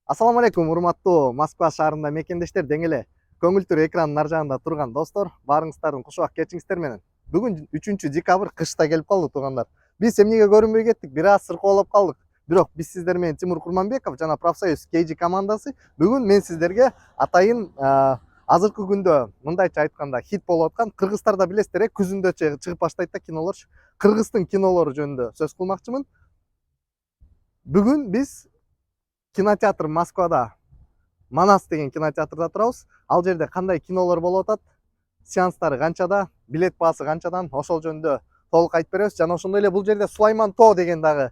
Assalamu алейкум, урматтуу Москва шаарында мекендештер дең эле көңүлтүр экранын ар жагында турган достор, баарыңыздардын кушубак кечиңиздер менен. Бүгүн 3-декабрь кышта келип калды туугандар. Биз эмнеге көрүнбөй кеттик, бир аз сыркоолоп калдык. Бирок биз сиздер менен Тимур Курманбеков жана Профсоюз KG командасы бүгүн мен сиздерге атайын азыркы күндө мындайча айтканда хит болуп аткан Кыргыздарда билесиздер, күзүндө чыгып баштайт да кинолор. Кыргыздын кинолору жөнүндө сөз кылмакчымын. Бүгүн биз кинотеатр Москвада, Манас деген кинотеатрда турабыз. Ал жерде кандай кинолор болуп атат, сеанстары канчада, билет баасы канчадан, ошол жөнүндө толук айтып беребиз. Жана ошондой эле бул жерде Сулайман Тоо деген дагы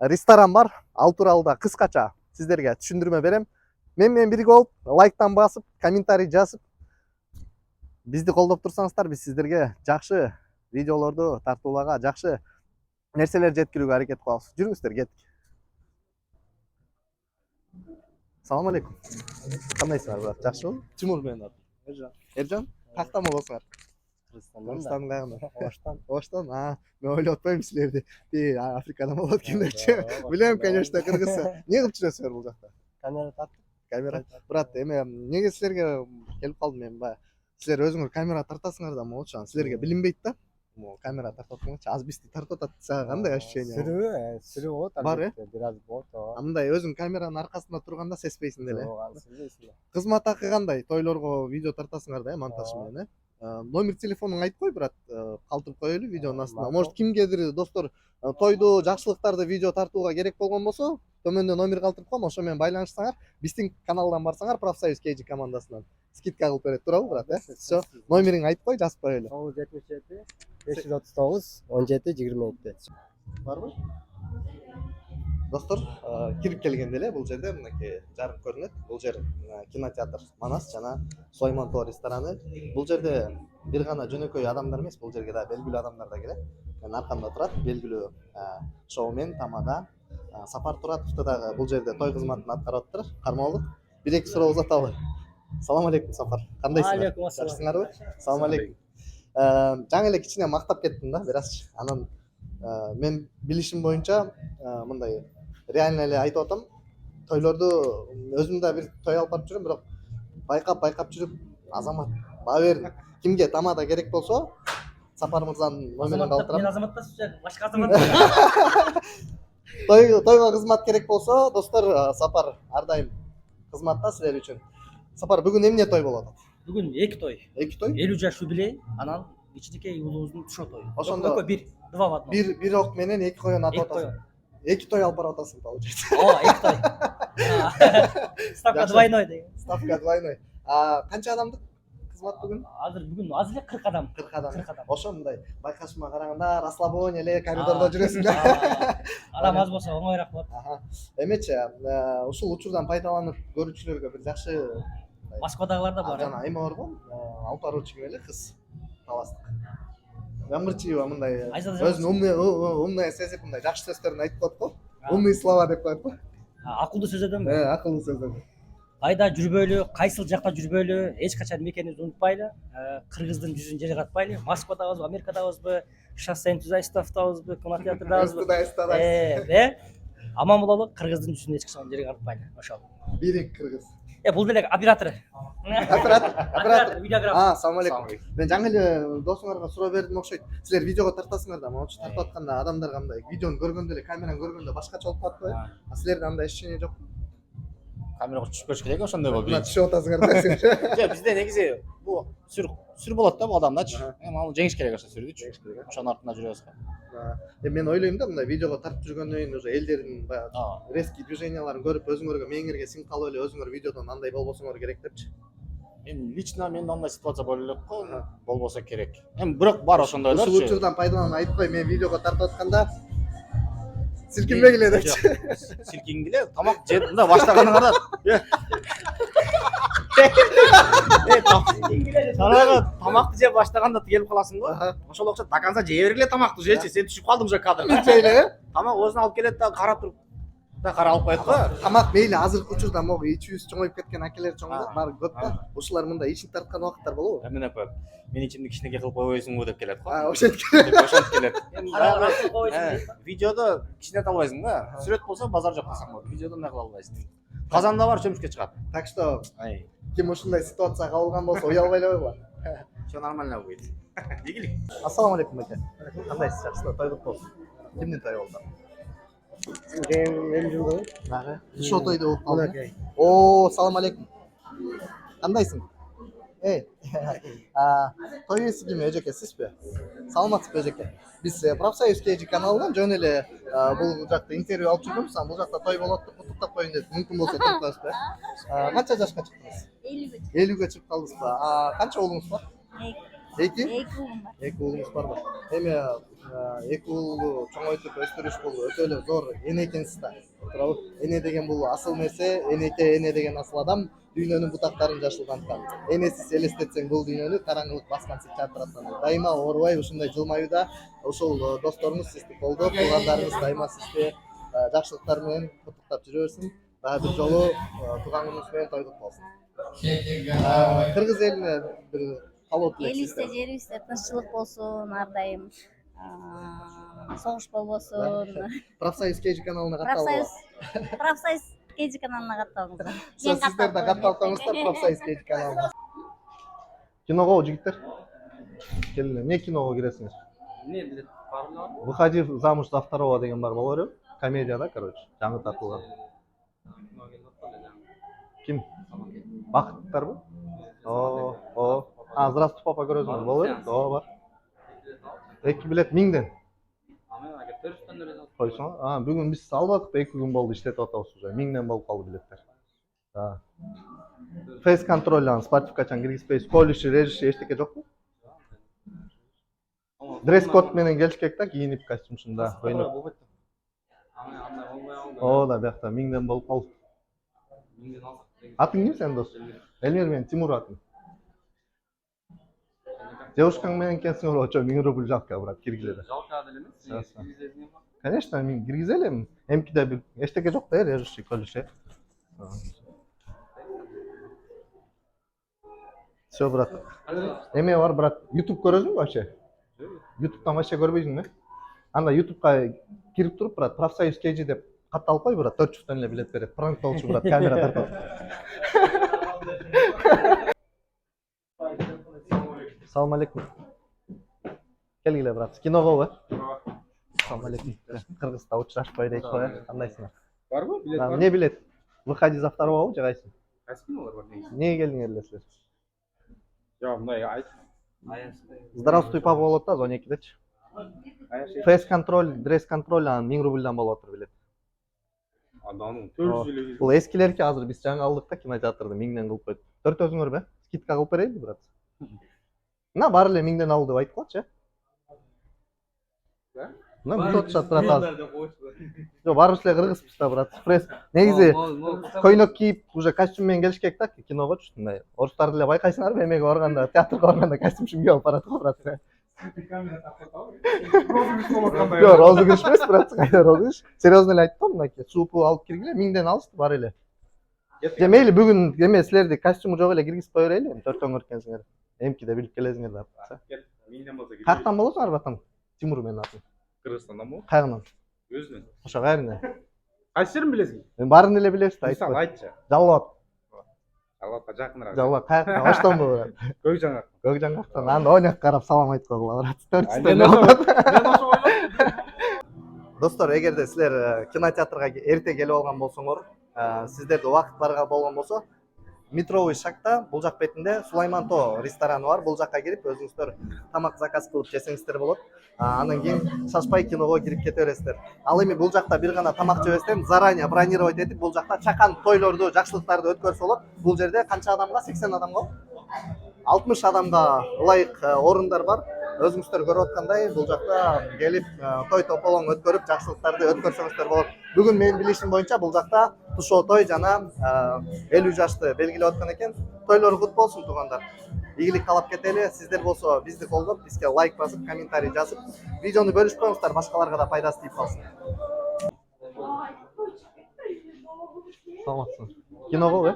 ресторан бар. Ал тууралуу да кыскача сиздерге түшүндүрмө берем. Мен менен бирге болуп, лайктан басып, комментарий жазып, бизди колдоп турсаңыздар, биз сиздерге жакшы видеолорду тартууларга, жакшы нерселер жеткирүүгө аракет кылабыз. Жүрүңүздөр, кеттик. Салам алейкум. Кандайсыңар, брат? Жакшыбы? Тимур менен атым. Эржан. Эржан, каяктан болосуңар? Кыргызстандан каягынан? Оштан. Оштан? Мен ойлоп атпайм силерди. Африкадан болот экендерчи. Билем, конечно, кыргызча. Эмне кылып жүрөсүңөр бул жакта? Камера тартып. Камера. Брат, эме эмнеге силерге келип калдым мен баягы. Силер өзүңөр камера тартасыңар да болчу, силерге билинбейт да. Камера тартып атканчы, аз бизди тартып атат. Сага кандай ощущение? Сүрүү болот. Бар, бир аз болот. Мындай өзүң камеранын аркасында турганда сезбейсиң деле. Сезбейсиң. Кызмат акы кандай? Тойлорго видео тартасыңар да, монтаж менен, Номер телефонуңду айтып кой, брат. Калтырып коелу видеонун астына. Может, кимгедир достор тойду, жакшылыктарды видео тартууга керек болгон болсо, төмөндө номер калтырып коем, ошо менен байланышсаңар, биздин каналдан барсаңар, Профсоюз KG командасынан скидка кылып берет, туурабы, брат, Всё, номериңди айтып кой, жазып коелу. 977 539 17 22. Барбы? Достор, кирип келгенде эле бул жерде мынакей жарык көрүнөт. Бул жер кинотеатр Манас жана Сулайман Тоо рестораны. Бул жерде бир гана жөнөкөй адамдар эмес, бул жерге да белгилүү адамдар да келет. Менин аркамда турат белгилүү шоумен Тамада Сапар Туратовду дагы бул жерде той кызматын аткарып атыптыр. Кармалдык. Бир-эки суроо узаталы. Салам алейкум, Сапар. Кандайсыңар? Алейкум ассалам. Жакшысыңарбы? Салам алейкум. Жаңы эле кичине мактап кеттим да, бир азчы. Анан мен билишим боюнча мындай реально эле айтып атам, тойлорду өзүм да бир той алып барып жүрөм, бирок байкап жүрүп, Азамат, баа бердим. Кимге тамада керек болсо, Сапар мырзанын номерин калтырам. Мен Азамат да, башка Азамат. Тойго кызмат керек болсо, достор, Сапар ар дайым кызматта силер үчүн. Сапар, бүгүн эмне той болуп атат? Бүгүн 2 той. 2 той? 50 жаш юбилей, анан кичинекей уулубуздун тушо тою. Ошондо бир, два в одном. бир ок менен 2 коен атып атасың. 2 той алып барып атасың, получается. 2 той. Ставка двойной деген. Ставка двойной. Канча адамдык кызмат бүгүн? Бүгүн аз эле 40 адам. 40 адам. 40 адам. Ошо мындай байкашыма караганда расслабоние эле коридордо жүрөсүң да. Адам аз болсо оңоюраак болот. Эмечи, ушул учурдан пайдаланып көрүүчүлөргө бир жакшы Москвадагылар да бар. жана эме барго, алып баруучу ким эле кыз таластык. Гамырчиева мындай өзүнүн умный сезип мындай жакшы сөздөрүн айтып коет го. Умный слова деп коет го. Акылдуу сөз эдем. Акылдуу сөз эдем. Кайда жүрбөйлү, кайсыл жакта жүрбөйлү, эч качан мекенибизди унутпайлы. Кыргыздын жүзүн жыгатпайлы. Москвадабызбы, Америкадабызбы, Шассен Тузайстовдабызбы, кинотеатрдабызбы. Аман бололу, Кыргыздын жүзүн эч качан жыгатпайлы. Ошол. Бирик кыргыз. Бул деле оператор. Оператор, видеограф. Assalamu алейкум. Мен жаңы эле досуңарга суроо бердим окшойт. Силер видеого тартасыңар да, могу тартып атканда адамдар кандай? Видеону көргөндө эле, камераны көргөндө башкача болуп калат го. Силерде андай ощущение жокпу? Камерага түшпөш керек ошондой болуп. Мына түшүп атасыңар да силер. Жок, бизде негизи бул сүр болот да бул адамдачы. Ал жеңиш керек ошо сүрдүчү. Ошонун артында жүрөбүз. Мен ойлойм да, мындай видеого тартып жүргөндөн кийин уже элдердин баягы резкий движенияларын көрүп, өзүңөргө мээңерге сиңип калып эле өзүңөр видеодон андай болбосоңор керек депчи. Лично мен андай ситуация боло элек го, болбосо керек. Бирок бар ошондойлорчу. Ушул учурдан пайдаланып айтып кой, мен видеого тартып атканда силкинбегиле депчи. Силкингиле, тамак жеп мындай баштаганыңарда. Санага тамакты жеп баштаганда келип каласың го. Ошол окшоп до конца жей бергиле тамакты жечи. Сен түшүп калдың уже кадрга. Жейле. Тамак өзүн алып келет да карап туруп. да каралып коет го. Тамак мейли азыркы учурда могу ичүүсү чоңоюп кеткен акелер чоңоюп баары көп да. Ушулар мында ичип тарткан убакыттар болобу? Эмне коет? Мен ичимди кичинекей кылып койбойсуңбу деп келет го. Ошентип. Ошентип келет. Караңгы койсун дейт. Видеодо кичинете албайсың да. Сүрөт болсо базар жок десең болот. Видеодо мындай кыла албайсың. Казанда бар чөмүшкө чыгат. Так что Ай, ким ушундай ситуацияга кабылган болсо уялбай эле койгула. всё нормально будет. Игилик. Ассаламу алейкум аке. Кандайсыз, жакшысызбы? Той кутту болсун. Кимдин тою болду? Дагы. Ошо тойду болуп калды. О, салам алейкум. Кандайсың? Эй. Той ээси ким, эжеке, сизби? Саламатсызбы, эжеке? Биз Профсоюз KG каналынан жөн эле бул жакта интервью алып жүргөнбүз. Бул жакта той болот деп куттуктап коеюн деп. Мүмкүн болсо келип коесузбу? Канча жашка чыктыңыз? 50-ге чыгып калдыңызбы? Канча уулуңуз бар? 2? 2 уулум бар. 2 уулуңуз барбы? Эми 2 уулду чоңойтуп өстүрүш бул өтө эле зор эне экенсиз да. Туурабы? Эне деген бул асыл нерсе, энеке, эне деген асыл адам дүйнөнүн бутактарын жашылгандыктан. Энесиз элестетсең бул дүйнөнү караңгылык баскан сыйчатыраттан. Дайыма оорубай ушундай жылмаюуда ушул досторуңуз сизди колдоп, туугандарыңыз дайыма сизди жакшылыктар менен куттуктап жүрө берсин. Дагы бир жолу тууган күнүңүз менен той куттук болсун. Кыргыз элине бир калоо тилексиз. Элибизде, жерибизде тынччылык болсун, ар дайым согуш болбосун. Профсоюз KG каналына катталып. Профсоюз KG каналына катталыңыздар. Сиздер да катталып коюңуздар Профсоюз KG каналына. Киного жигиттер. Келиңер. Не киного киресиңер? Не билет, барлар. Выходи замуж за второго деген бар боло береби? Комедия да, короче. Жаңы тартылган. Ким? Бакыттарбы? О. Здравствуй, папа көрөсүңөр боло береби? О, бар. 2 билет 1000ден. Койсоң. Бүгүн биз албадык, 2 күн болду иштетип атабыз уже. 1000ден болуп калды билеттер. Фейс контролдан спартивкачан киргизбейсиз. Колиши, режиши эчтеке жокпу? Дресс-код менен келиш керек да, кийинип костюмшунда ойноп. О, да, биякта 1000ден болуп калды. Атың ким сенин дос? Элмир менен Тимур атым. Девушкаң менен келсең очо 1000 рубль жалко, брат, киргизели. Жалко эле. Конечно, мен киргизелем. Эмкиде бир эчтеке жок да, режиши, колиши. Всё, брат. Эме бар, брат. YouTube көрөсүңбү вообще? YouTube'дан вообще көрбөйсүң, Анда YouTube'га кирип туруп, брат, Профсоюз KG деп катталып кой, брат, 400 эле билет берет. Пранк болчу, брат, камера тартып. Салам алейкум. Келгиле, брат. Киного, Салам алейкум. Кыргызда учрашпай дейт го, кандайсыңар? Барбы? Билет бар. Не билет? Выходи за второго, же кайсы? Кайсы кинолор бар дейсиң? Не келдиңер эле силер? Жок, мындай айт. Здравствуй, папа болот да, 12-дечи. Фейс контроль, дресс контроль 1000 рубльдан болуп атыр билет. Андан 400 эле. Бул эскилерки азыр биз жаңы алдык да, кинотеатрды 1000ден кылып койдук. Төртөөсүңөр скидка кылып берейинби, брат? Бар эле 1000ден ал деп айтып калчы, Мына бут отушат, брат, азыр. Жок, баарыбыз эле кыргызбыз да, брат. Пресс. Негизи көйнөк кийип, уже костюм менен келиш керек да, киногочу. Мындай орустарды эле байкайсыңарбы, эмеге барганда, театрга барганда костюмчун кийип алып барат го, брат. Жок, розыгрыш эмес, брат, кайда розыгрыш? Серьезно эле айттым, мынакей, супу алып киргиле, 1000ден алышты, бар эле. Же мейли бүгүн эме силерди костюму жок эле киргизип кое берейли, төртөөңөр экенсиңер. Эмкиде билип келесиңер да. Миңден болсо керек. Каяктан болосуңар, братан? Тимур менен атым. Кыргызстандан бу? Каягынан? Өзүнөн. Ошо кайеринен? Кайсы жерин билесиң? Мен баарын эле билебиз да, Мисалы айтчы. Жалбат. Алапка жакыныраак. Жалбат, каяктан? Оштонбу, брат? Көк жаңак. Көк жаңгактан. Анда ойнак карап салам айтып койгула, брат. 400 Мен теңге болот. ошо ойлоп. Достор, эгерде силер кинотеатрга эрте келип алган болсоңор, сиздерде убакыт барга болгон болсо, Метровый шакта бул жак бетинде Сулайман То рестораны бар. Бул жакка кирип өзүңүздөр тамак заказ кылып жесеңиздер болот. Андан кийин шашпай киного кирип кете бересиздер. Ал эми бул жакта бир гана тамак жебестен заранее бронировать этип бул жакта чакан тойлорду, жакшылыктарды өткөрсө болот. Бул жерде канча адамга? 80 адамга? 60 адамга ылайык орундар бар. Өзүңүздөр көрүп аткандай, бул жакта келип той тополоң өткөрүп, жакшылыктарды өткөрсөңүздөр болот. Бүгүн менин билишим боюнча бул жакта тушоо той жана 50 жашты белгилеп аткан экен. Тойлор кут болсун, туугандар. Ийгилик каалап кетели. Сиздер болсо бизди колдоп, бизге лайк басып, комментарий жазып, видеону бөлүшүп коюңуздар, башкаларга да пайдасы тийип калсын. саламатсың. Киного бе?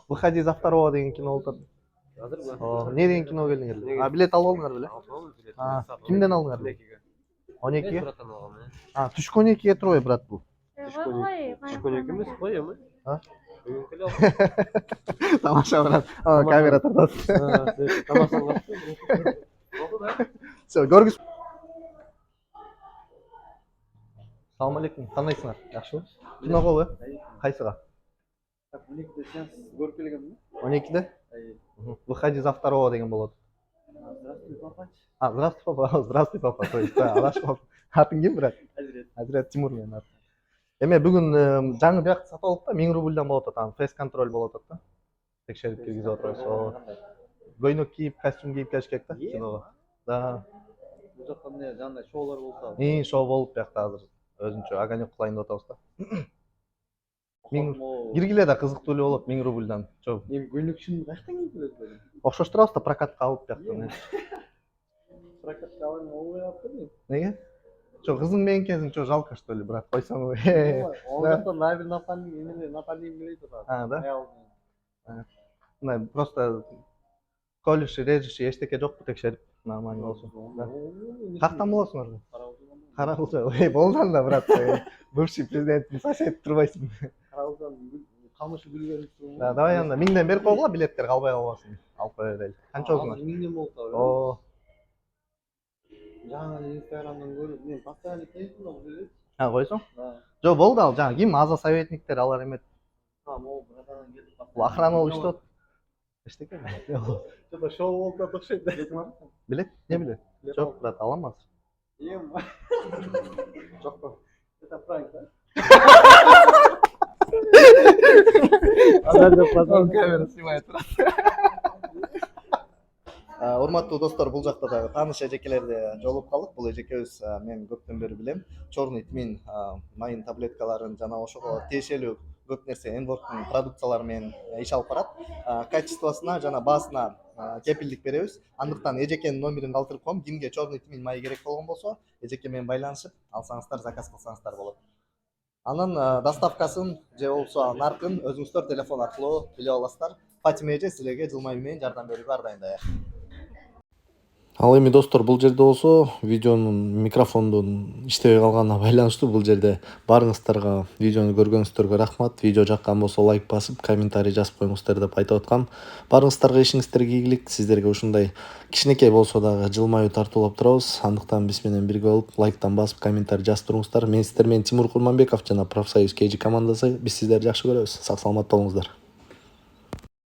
Выходи за второго деген кино болуп атат. Не деген кино келдиңер? Билет алып алдыңар беле? Кимден алдыңар? 12-ге? Түшкү 12-ге турбайбы брат бул? Түшкөн экенбиз го эми. Тамаша брат. Камера тартат. Все, көргүз. Салам алейкум. Кандайсыңар? Жакшыбы? Киного бе? Кайсыга? 12-де сеанс көрүп келгенмин. 12-де? Выходи за второго деген болот. Здравствуй, папач. Здравствуй, папа. Здравствуй, папа. То есть, адашып калып. Атың ким, брат? Азирет. Азирет Тимур менин атым. Эме бүгүн жаңы биякты сатып алдык да, 1000 рубльдан болот атат. Фейс контроль болот атат да. Текшерип киргизип отурабыз. Көйнөк кийип, костюм кийип келиш керек да киного. Да. Бул жакта эмне жандай шоулар болсо. Шоу болуп биякта азыр. Өзүнчө огонек кылайын деп атабыз да. Киргиле да кызыктуу эле болот 1000 рубльдан. Эми көйнөкчүн каяктан кийип келет беле? Окшош турабыз да, прокатка алып биякта. Прокатка алып болбой атпайбы? Неге? Кызың менен кезиң жалко что ли, брат, койсоң. Ол жакта Навиль напарник билет атат. Да? Просто колющий, режущий эчтеке жокпу, текшерип нормально болсун. Каяктан болосуңар? Каракулча. Болдан да, брат. Бывший президенттин соседи турбайсың. Каракулчан камышы билген. Давай анда 1000ден берип койгула, билеттер калбай калбасын. Алып коя берели. Канча болсуңар? 1000ден болуп калды. О. Жаңа Инстаграмдан көрүп, мен постоянно келип билет. Койсоң? Жок, болду ал жаңа ким? Аза советниктер алар эмет. Могу братан келип. Бул охрана болуп иштеп атат. Эчтеке? Что-то шоу болуп атат окшойт. Билет? Не билет? Жок, брат, алам азыр. Жок па. Это пранк, да? Камера снимает. Урматтуу достор, бул жакта дагы тааныш эжекелерди жолугуп калдык. Бул эжекебиз мен көптөн бери билем. Черный тмин майын таблеткаларын жана ошого тиешелүү көп нерсе Envorg'дун продукциялары менен иш алып барат. Качествосуна жана баасына кепилдик беребиз. Андыктан эжекенин номерин калтырып коем. Кимге черный тмин майы керек болгон болсо, эжеке менен байланышып алсаңыздар, заказ кылсаңыздар болот. Анын доставкасын же болбосо наркын өзүңүздөр телефон аркылуу билип аласыздар. Фатима эже силерге жылмайы менен жардам берүүгө ар дайым даяр. Ал эми достор, бул жерде болсо видеонун микрофондун иштебей калганына байланыштуу бул жерде барыңыздарга, видеону көргөнүңүздөргө рахмат. Видео жаккан болсо лайк басып, комментарий жазып коюңуздар деп айтып аткам. Барыңыздарга ишиңиздерге ийгилик. Сиздерге ушундай кичинекей болсо дагы жылмаюу тартуулап турабыз. Андыктан биз менен бирге болуп, лайктан басып, комментарий жазып туруңуздар. Мен сиздер менен Тимур Курманбеков жана Профсоюз KG командасы. Биз сиздерди жакшы көрөбүз. Сак саламат болуңуздар.